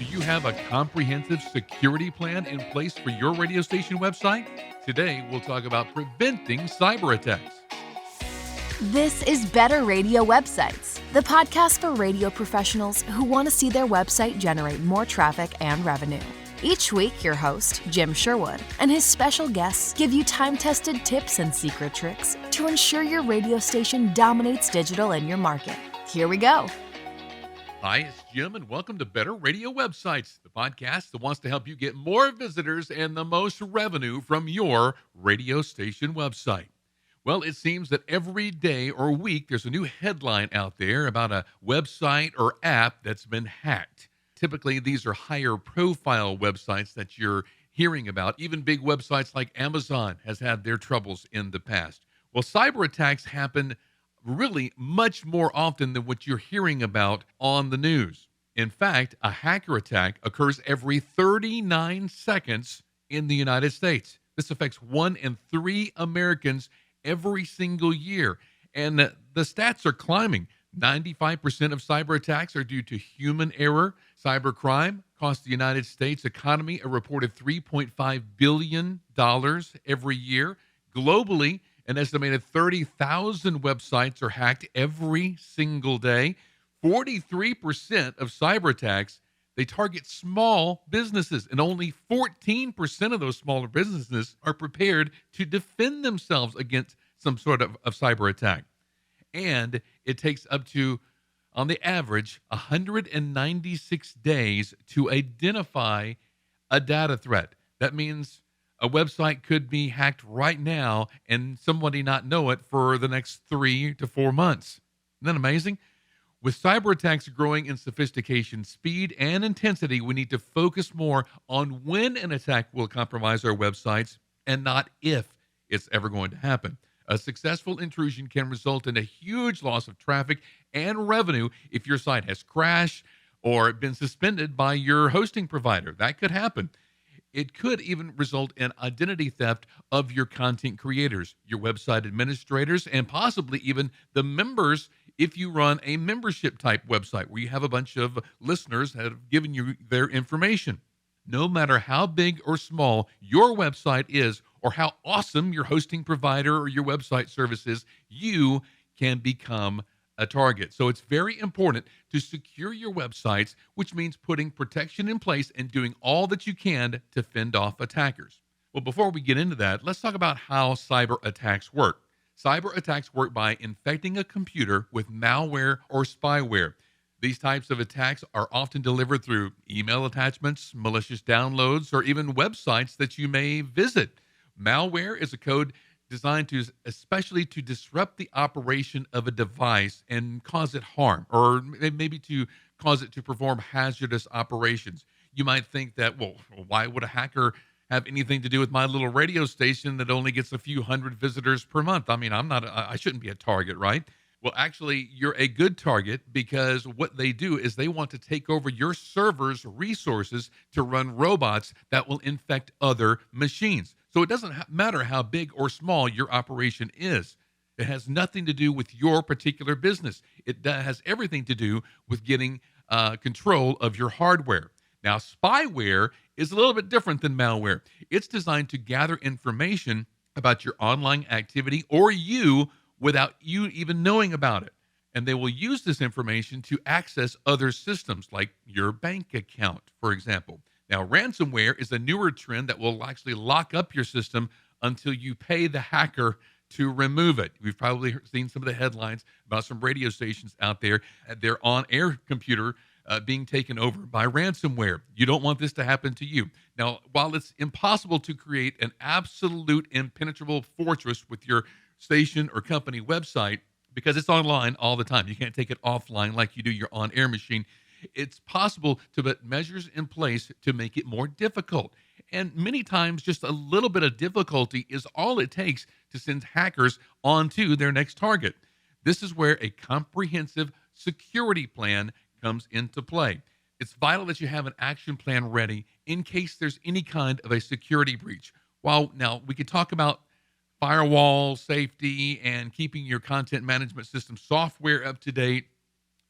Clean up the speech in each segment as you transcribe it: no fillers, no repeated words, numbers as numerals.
Do you have a comprehensive security plan in place for your radio station website? Today, we'll talk about preventing cyber attacks. This is Better Radio Websites, the podcast for radio professionals who want to see their website generate more traffic and revenue. Each week, your host, Jim Sherwood, and his special guests give you time-tested tips and secret tricks to ensure your radio station dominates digital in your market. Here we go. Hi, it's Jim, and welcome to Better Radio Websites, the podcast that wants to help you get more visitors and the most revenue from your radio station website. Well, it seems that every day or week there's a new headline out there about a website or app that's been hacked. Typically, these are higher profile websites that you're hearing about. Even big websites like Amazon has had their troubles in the past. Well, cyber attacks happen really much more often than what you're hearing about on the news. In fact, a hacker attack occurs every 39 seconds in the United States. This affects 1 in 3 Americans every single year. And the stats are climbing. 95% of cyber attacks are due to human error. Cybercrime costs the United States economy a reported $3.5 billion every year. Globally, an estimated 30,000 websites are hacked every single day. 43% of cyber attacks, they target small businesses, and only 14% of those smaller businesses are prepared to defend themselves against some sort of cyber attack. And it takes up to, on the average, 196 days to identify a data threat. That means a website could be hacked right now and somebody not know it for the next 3 to 4 months. Isn't that amazing? With cyber attacks growing in sophistication, speed, and intensity, we need to focus more on when an attack will compromise our websites and not if it's ever going to happen. A successful intrusion can result in a huge loss of traffic and revenue if your site has crashed or been suspended by your hosting provider. That could happen. It could even result in identity theft of your content creators, your website administrators, and possibly even the members if you run a membership type website where you have a bunch of listeners that have given you their information. No matter how big or small your website is or how awesome your hosting provider or your website service is, you can become a target. So it's very important to secure your websites, which means putting protection in place and doing all that you can to fend off attackers. Well, before we get into that, let's talk about how cyber attacks work. Cyber attacks work by infecting a computer with malware or spyware. These types of attacks are often delivered through email attachments, malicious downloads, or even websites that you may visit. Malware is a code designed to especially to disrupt the operation of a device and cause it harm, or maybe to cause it to perform hazardous operations. You might think that, well, why would a hacker have anything to do with my little radio station that only gets a few hundred visitors per month? I mean, I shouldn't be a target, right? Well, actually, you're a good target because what they do is they want to take over your server's resources to run robots that will infect other machines. So it doesn't matter how big or small your operation is. It has nothing to do with your particular business. It has everything to do with getting control of your hardware. Now, spyware is a little bit different than malware. It's designed to gather information about your online activity or you without you even knowing about it. And they will use this information to access other systems like your bank account, for example. Now, ransomware is a newer trend that will actually lock up your system until you pay the hacker to remove it. We've probably seen some of the headlines about some radio stations out there, their on-air computer being taken over by ransomware. You don't want this to happen to you. Now, while it's impossible to create an absolute impenetrable fortress with your station or company website, because it's online all the time, you can't take it offline like you do your on-air machine, it's possible to put measures in place to make it more difficult. And many times, just a little bit of difficulty is all it takes to send hackers onto their next target. This is where a comprehensive security plan comes into play. It's vital that you have an action plan ready in case there's any kind of a security breach. While now we could talk about firewall safety and keeping your content management system software up to date,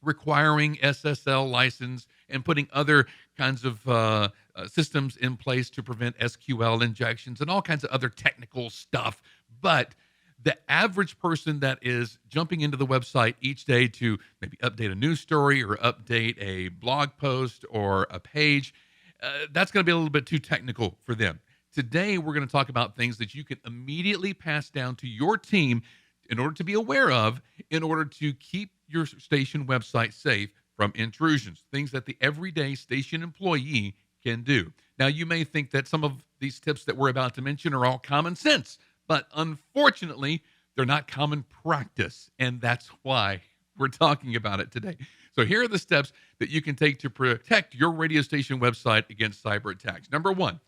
requiring SSL license and putting other kinds of systems in place to prevent SQL injections and all kinds of other technical stuff. But the average person that is jumping into the website each day to maybe update a news story or update a blog post or a page, that's going to be a little bit too technical for them. Today, we're going to talk about things that you can immediately pass down to your team in order to be aware of, in order to keep your station website safe from intrusions, things that the everyday station employee can do. Now, you may think that some of these tips that we're about to mention are all common sense, but unfortunately, they're not common practice, and that's why we're talking about it today. So here are the steps that you can take to protect your radio station website against cyber attacks. Number one,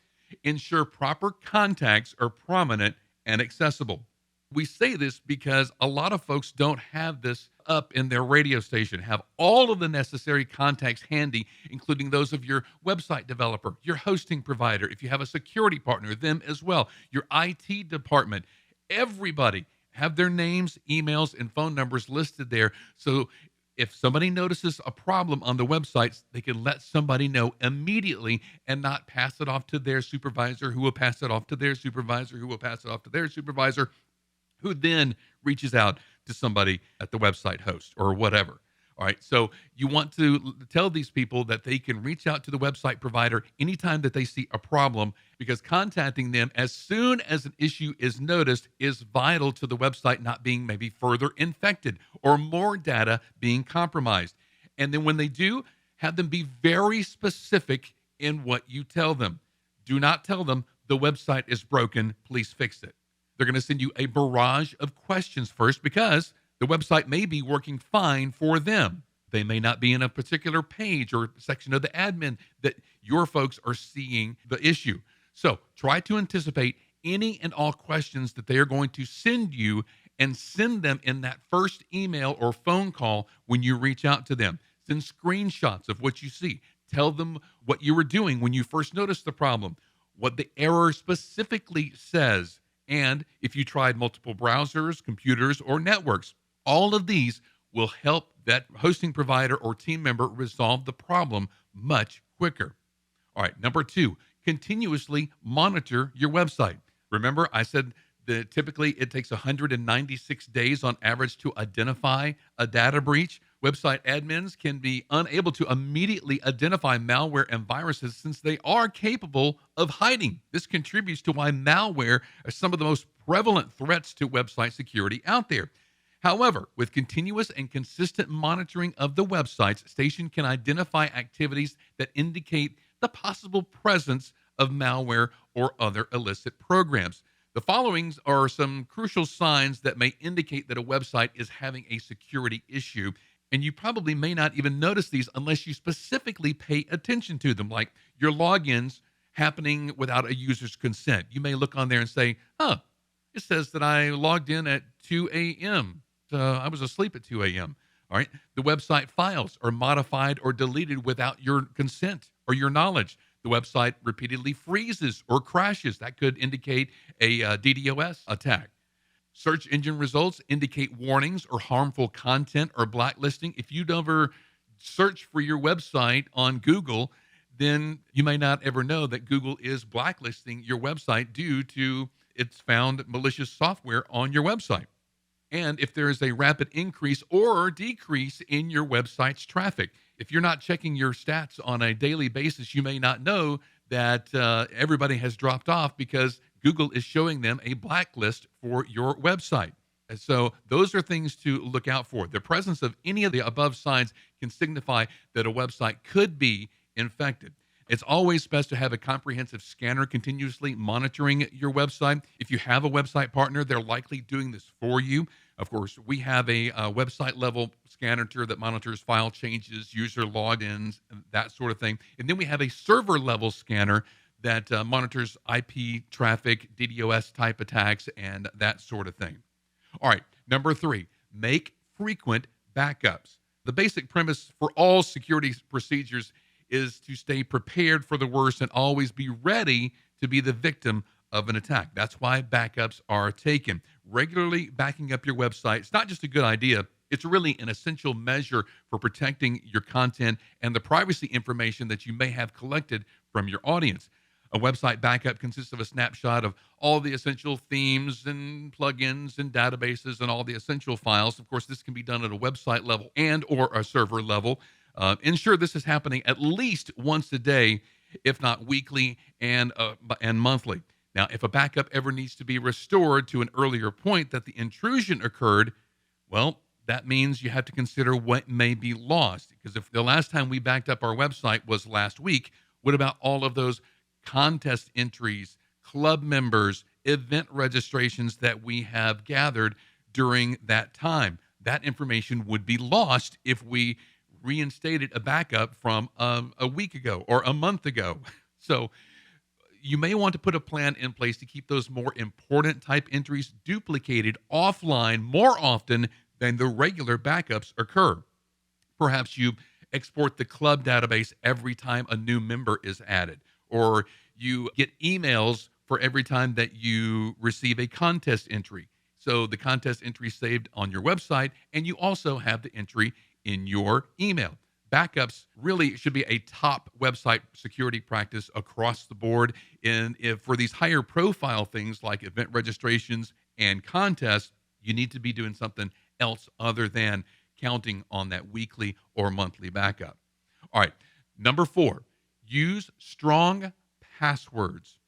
ensure proper contacts are prominent and accessible. We say this because a lot of folks don't have this up in their radio station, have all of the necessary contacts handy, including those of your website developer, your hosting provider, if you have a security partner, them as well, your IT department. Everybody have their names, emails, and phone numbers listed there. So if somebody notices a problem on the websites, they can let somebody know immediately and not pass it off to their supervisor, who will pass it off to their supervisor, who will pass it off to their supervisor, who then reaches out to somebody at the website host or whatever. All right. So you want to tell these people that they can reach out to the website provider anytime that they see a problem, because contacting them as soon as an issue is noticed is vital to the website not being maybe further infected or more data being compromised. And then when they do, have them be very specific in what you tell them. Do not tell them the website is broken, please fix it. They're going to send you a barrage of questions first because the website may be working fine for them. They may not be in a particular page or section of the admin that your folks are seeing the issue. So try to anticipate any and all questions that they are going to send you and send them in that first email or phone call when you reach out to them. Send screenshots of what you see. Tell them what you were doing when you first noticed the problem, what the error specifically says, and if you tried multiple browsers, computers, or networks. All of these will help that hosting provider or team member resolve the problem much quicker. All right, number two, continuously monitor your website. Remember, I said that typically it takes 196 days on average to identify a data breach. Website admins can be unable to immediately identify malware and viruses since they are capable of hiding. This contributes to why malware are some of the most prevalent threats to website security out there. However, with continuous and consistent monitoring of the websites, station can identify activities that indicate the possible presence of malware or other illicit programs. The following are some crucial signs that may indicate that a website is having a security issue, and you probably may not even notice these unless you specifically pay attention to them, like your logins happening without a user's consent. You may look on there and say, it says that I logged in at 2 a.m. I was asleep at 2 a.m. All right. The website files are modified or deleted without your consent or your knowledge. The website repeatedly freezes or crashes. That could indicate a DDoS attack. Search engine results indicate warnings or harmful content or blacklisting. If you never search for your website on Google, then you may not ever know that Google is blacklisting your website due to it's found malicious software on your website. And if there is a rapid increase or decrease in your website's traffic. If you're not checking your stats on a daily basis, you may not know that everybody has dropped off because Google is showing them a blacklist for your website. And so those are things to look out for. The presence of any of the above signs can signify that a website could be infected. It's always best to have a comprehensive scanner continuously monitoring your website. If you have a website partner, they're likely doing this for you. Of course, we have a website level scanner that monitors file changes, user logins, that sort of thing. And then we have a server level scanner that monitors IP traffic, DDoS type attacks, and that sort of thing. All right, number three, make frequent backups. The basic premise for all security procedures is to stay prepared for the worst and always be ready to be the victim of an attack. That's why backups are taken. Regularly backing up your website, it's not just a good idea, It's really an essential measure for protecting your content and the privacy information that you may have collected from your audience. A website backup consists of a snapshot of all the essential themes and plugins and databases and all the essential files. Of course, this can be done at a website level and or a server level. Ensure this is happening at least once a day, if not weekly and monthly. Now, if a backup ever needs to be restored to an earlier point that the intrusion occurred, well, that means you have to consider what may be lost. Because if the last time we backed up our website was last week, what about all of those contest entries, club members, event registrations that we have gathered during that time? That information would be lost if we reinstated a backup from a week ago or a month ago. So you may want to put a plan in place to keep those more important type entries duplicated offline more often than the regular backups occur. Perhaps you export the club database every time a new member is added, or you get emails for every time that you receive a contest entry. So the contest entry saved on your website, and you also have the entry in your email. Backups really should be a top website security practice across the board. And if for these higher profile things like event registrations and contests, you need to be doing something else other than counting on that weekly or monthly backup. All right. Number 4, use strong passwords.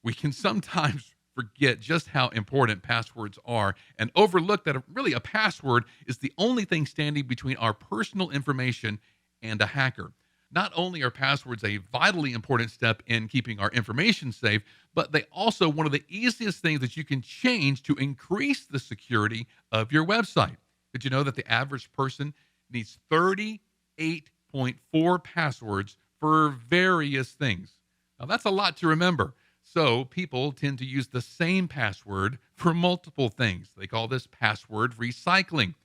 We can sometimes forget just how important passwords are and overlook that really a password is the only thing standing between our personal information and a hacker. Not only are passwords a vitally important step in keeping our information safe, but they also one of the easiest things that you can change to increase the security of your website. Did you know that the average person needs 38.4 passwords for various things? Now, that's a lot to remember. So people tend to use the same password for multiple things. They call this password recycling.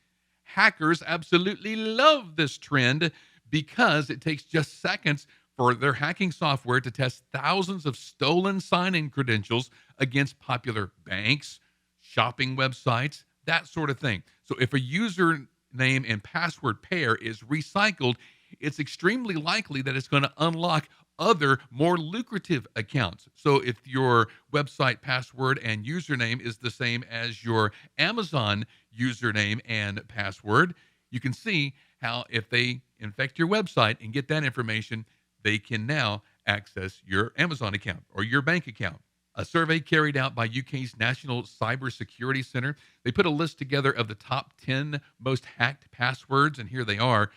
Hackers absolutely love this trend because it takes just seconds for their hacking software to test thousands of stolen sign-in credentials against popular banks, shopping websites, that sort of thing. So if a username and password pair is recycled, it's extremely likely that it's going to unlock other more lucrative accounts. So if your website password and username is the same as your Amazon username and password, you can see how if they infect your website and get that information, they can now access your Amazon account or your bank account. A survey carried out by UK's National Cybersecurity Center, they put a list together of the top 10 most hacked passwords, and here they are.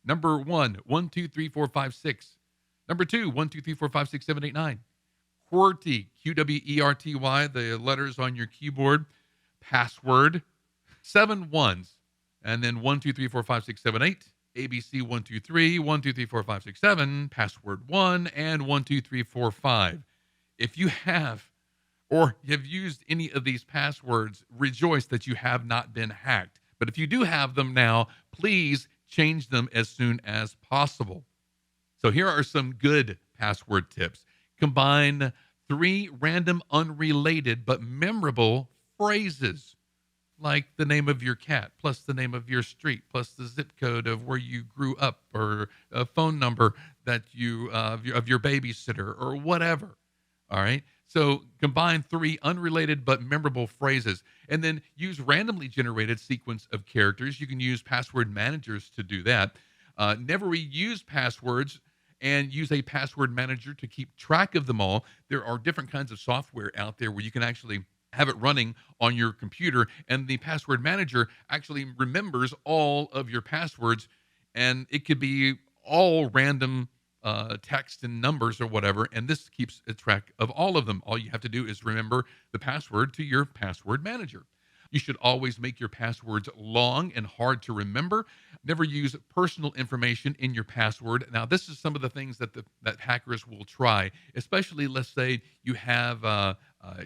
Number 1, 1, 2, 3, 4, 5, 6. Number 2, 1, 2, 3, 4, 5, 6, 7, 8, 9. QWERTY, QWERTY, the letters on your keyboard. Password, 7 ones. And then 1, 2, 3, 4, 5, 6, 7, 8. ABC 1, 2, 3, 1, 2, 3, 4, 5, 6, 7. Password 1 and 1, 2, 3, 4, 5. If you have or have used any of these passwords, rejoice that you have not been hacked. But if you do have them now, please change them as soon as possible. So here are some good password tips. Combine 3 random, unrelated, but memorable phrases, like the name of your cat, plus the name of your street, plus the zip code of where you grew up, or a phone number that you of your babysitter, or whatever. All right. So combine 3 unrelated but memorable phrases, and then use randomly generated sequence of characters. You can use password managers to do that. Never reuse passwords and use a password manager to keep track of them all. There are different kinds of software out there where you can actually have it running on your computer, and the password manager actually remembers all of your passwords, and it could be all random text and numbers or whatever, and this keeps a track of all of them. All you have to do is remember the password to your password manager. You should always make your passwords long and hard to remember. Never use personal information in your password. Now, this is some of the things that that hackers will try, especially let's say you have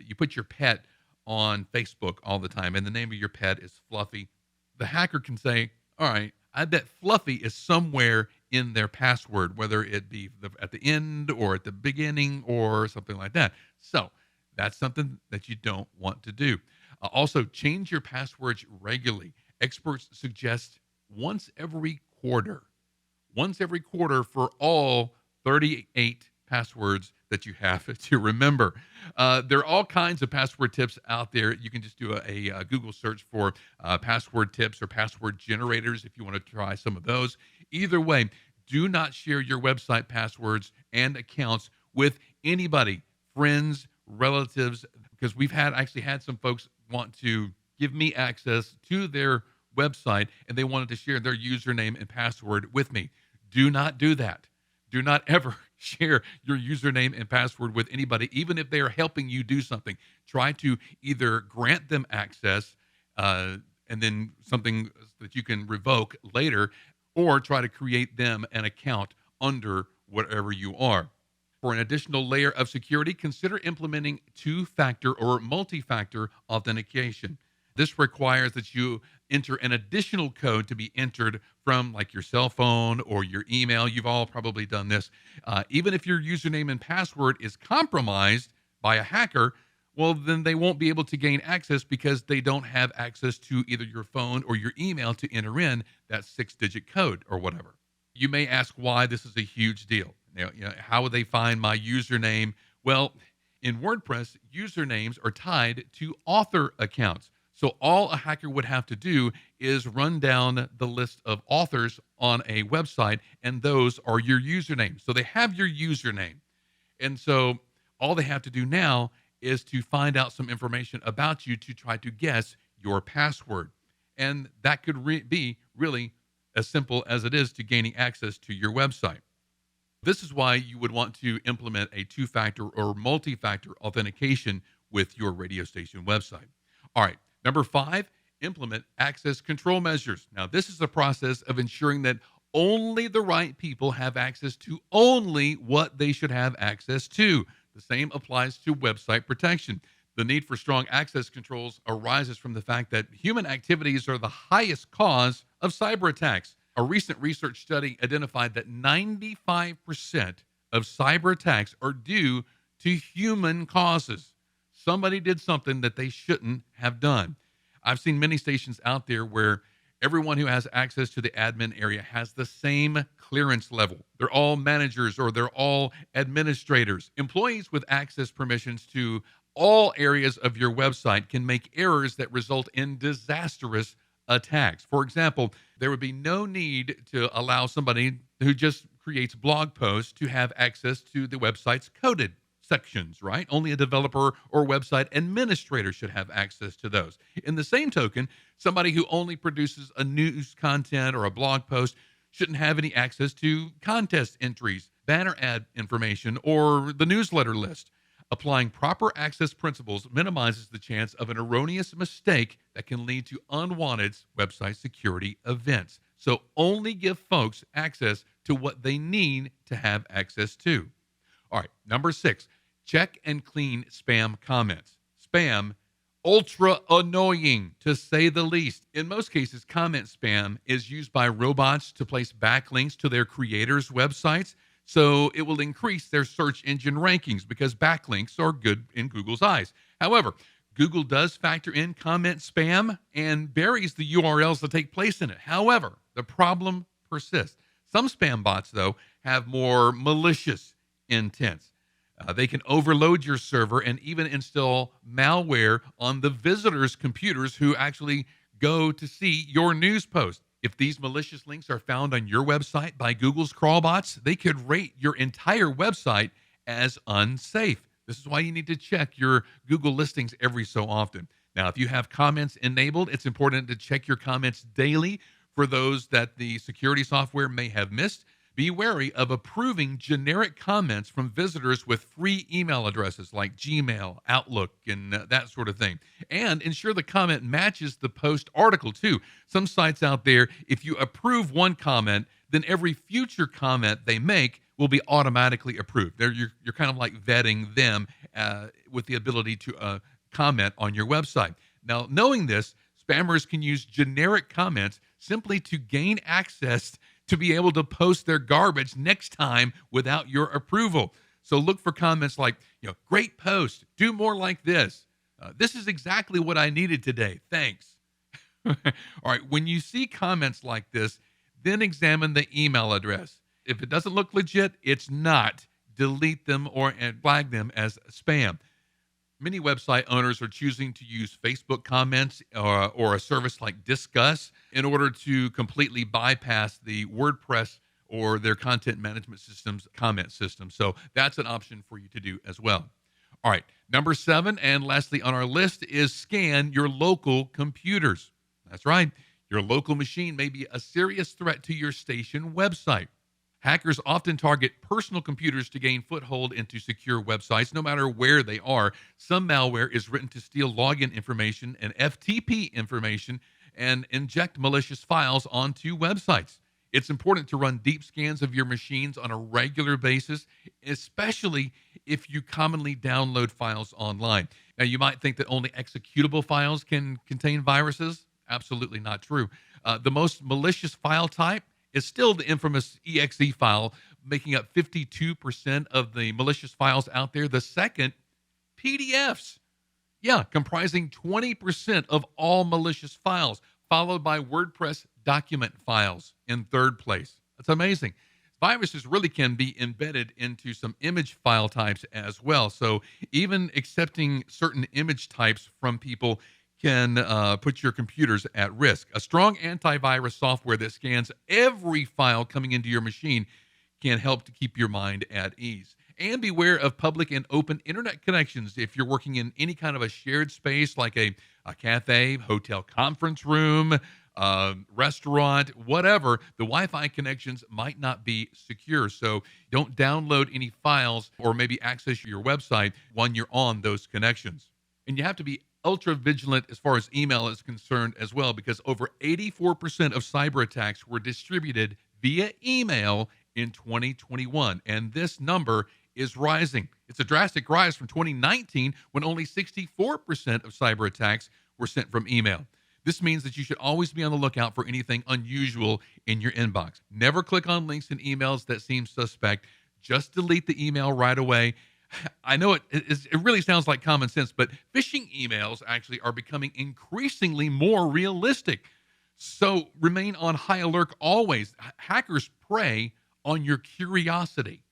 you put your pet on Facebook all the time, and the name of your pet is Fluffy. The hacker can say, all right, I bet Fluffy is somewhere in their password, whether it be at the end or at the beginning or something like that. So that's something that you don't want to do. Also, change your passwords regularly. Experts suggest once every quarter, once every quarter for all 38 passwords that you have to remember. There are all kinds of password tips out there. You can just do a Google search for password tips or password generators if you want to try some of those. Either way, do not share your website passwords and accounts with anybody, friends, relatives, because we've actually had some folks want to give me access to their website and they wanted to share their username and password with me. Do not do that. Do not ever share your username and password with anybody, even if they are helping you do something. Try to either grant them access and then something that you can revoke later, or try to create them an account under whatever you are. For an additional layer of security, consider implementing two-factor or multi-factor authentication. This requires that you enter an additional code to be entered from like your cell phone or your email. You've all probably done this. Even if your username and password is compromised by a hacker, well, then they won't be able to gain access because they don't have access to either your phone or your email to enter in that 6-digit code or whatever. You may ask why this is a huge deal. How would they find my username? Well, in WordPress, usernames are tied to author accounts. So all a hacker would have to do is run down the list of authors on a website, and those are your usernames. So they have your username. And so all they have to do now is to find out some information about you to try to guess your password. And that could be really as simple as it is to gaining access to your website. This is why you would want to implement a two-factor or multi-factor authentication with your radio station website. All right, number 5, implement access control measures. Now, this is the process of ensuring that only the right people have access to only what they should have access to. The same applies to website protection. The need for strong access controls arises from the fact that human activities are the highest cause of cyber attacks. A recent research study identified that 95% of cyber attacks are due to human causes. Somebody did something that they shouldn't have done. I've seen many stations out there where everyone who has access to the admin area has the same clearance level. They're all managers or they're all administrators. Employees with access permissions to all areas of your website can make errors that result in disastrous attacks. For example, there would be no need to allow somebody who just creates blog posts to have access to the website's coded sections, right? Only a developer or website administrator should have access to those. In the same token, somebody who only produces a news content or a blog post shouldn't have any access to contest entries, banner ad information, or the newsletter list. Applying proper access principles minimizes the chance of an erroneous mistake that can lead to unwanted website security events. So only give folks access to what they need to have access to. All right, number 6, check and clean spam comments. Spam, ultra annoying to say the least. In most cases, comment spam is used by robots to place backlinks to their creators' websites. So it will increase their search engine rankings because backlinks are good in Google's eyes. However, Google does factor in comment spam and buries the URLs that take place in it. However, the problem persists. Some spam bots, though, have more malicious intents. They can overload your server and even install malware on the visitors' computers who actually go to see your news post. If these malicious links are found on your website by Google's crawlbots, they could rate your entire website as unsafe. This is why you need to check your Google listings every so often. Now, if you have comments enabled, it's important to check your comments daily for those that the security software may have missed. Be wary of approving generic comments from visitors with free email addresses like Gmail, Outlook, and that sort of thing. And ensure the comment matches the post article, too. Some sites out there, if you approve one comment, then every future comment they make will be automatically approved. You're kind of like vetting them with the ability to comment on your website. Now, knowing this, spammers can use generic comments simply to gain access to be able to post their garbage next time without your approval. So look for comments like, great post, do more like this. This is exactly what I needed today. Thanks. All right. When you see comments like this, then examine the email address. If it doesn't look legit, it's not. Delete them and flag them as spam. Many website owners are choosing to use Facebook comments or a service like Discuss in order to completely bypass the WordPress or their content management system's comment system. So that's an option for you to do as well. All right. Number 7, and lastly on our list, is scan your local computers. That's right. Your local machine may be a serious threat to your station website. Hackers often target personal computers to gain foothold into secure websites, no matter where they are. Some malware is written to steal login information and FTP information and inject malicious files onto websites. It's important to run deep scans of your machines on a regular basis, especially if you commonly download files online. Now, you might think that only executable files can contain viruses. Absolutely not true. The most malicious file type is still the infamous exe file, making up 52% of the malicious files out there. The second, PDFs. Yeah, comprising 20% of all malicious files, followed by WordPress document files in third place. That's amazing. Viruses really can be embedded into some image file types as well. So even accepting certain image types from people can put your computers at risk. A strong antivirus software that scans every file coming into your machine can help to keep your mind at ease. And beware of public and open internet connections if you're working in any kind of a shared space like a cafe, hotel conference room, restaurant, whatever. The Wi-Fi connections might not be secure. So don't download any files or maybe access your website when you're on those connections. And you have to be ultra vigilant as far as email is concerned as well, because over 84% of cyber attacks were distributed via email in 2021. And this number is rising. It's a drastic rise from 2019 when only 64% of cyber attacks were sent from email. This means that you should always be on the lookout for anything unusual in your inbox. Never click on links in emails that seem suspect. Just delete the email right away. I know it really sounds like common sense, but phishing emails actually are becoming increasingly more realistic. So remain on high alert always. Hackers prey on your curiosity.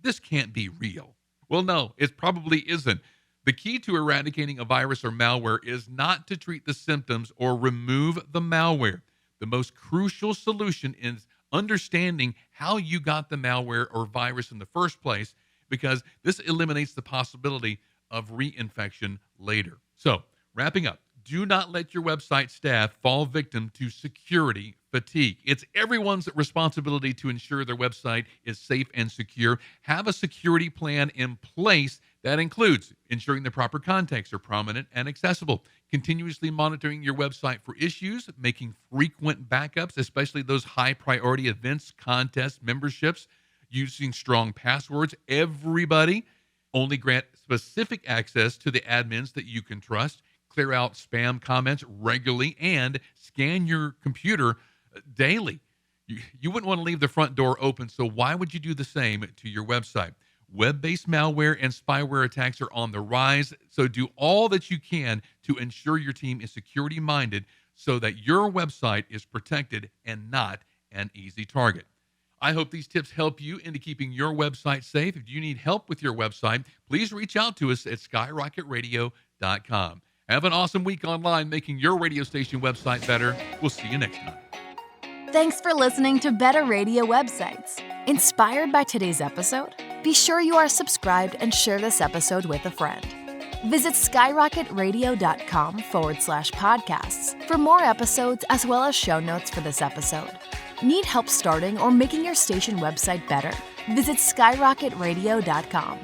This can't be real. Well, no, it probably isn't. The key to eradicating a virus or malware is not to treat the symptoms or remove the malware. The most crucial solution is understanding how you got the malware or virus in the first place, because this eliminates the possibility of reinfection later. So, wrapping up, do not let your website staff fall victim to security fatigue. It's everyone's responsibility to ensure their website is safe and secure. Have a security plan in place that includes ensuring the proper contacts are prominent and accessible, continuously monitoring your website for issues, making frequent backups, especially those high priority events, contests, memberships, using strong passwords. Everybody only grant specific access to the admins that you can trust. Clear out spam comments regularly and scan your computer daily. You wouldn't want to leave the front door open, so why would you do the same to your website? Web-based malware and spyware attacks are on the rise, so do all that you can to ensure your team is security-minded so that your website is protected and not an easy target. I hope these tips help you into keeping your website safe. If you need help with your website, please reach out to us at skyrocketradio.com. Have an awesome week online making your radio station website better. We'll see you next time. Thanks for listening to Better Radio Websites. Inspired by today's episode? Be sure you are subscribed and share this episode with a friend. Visit skyrocketradio.com/podcasts for more episodes as well as show notes for this episode. Need help starting or making your station website better? Visit skyrocketradio.com.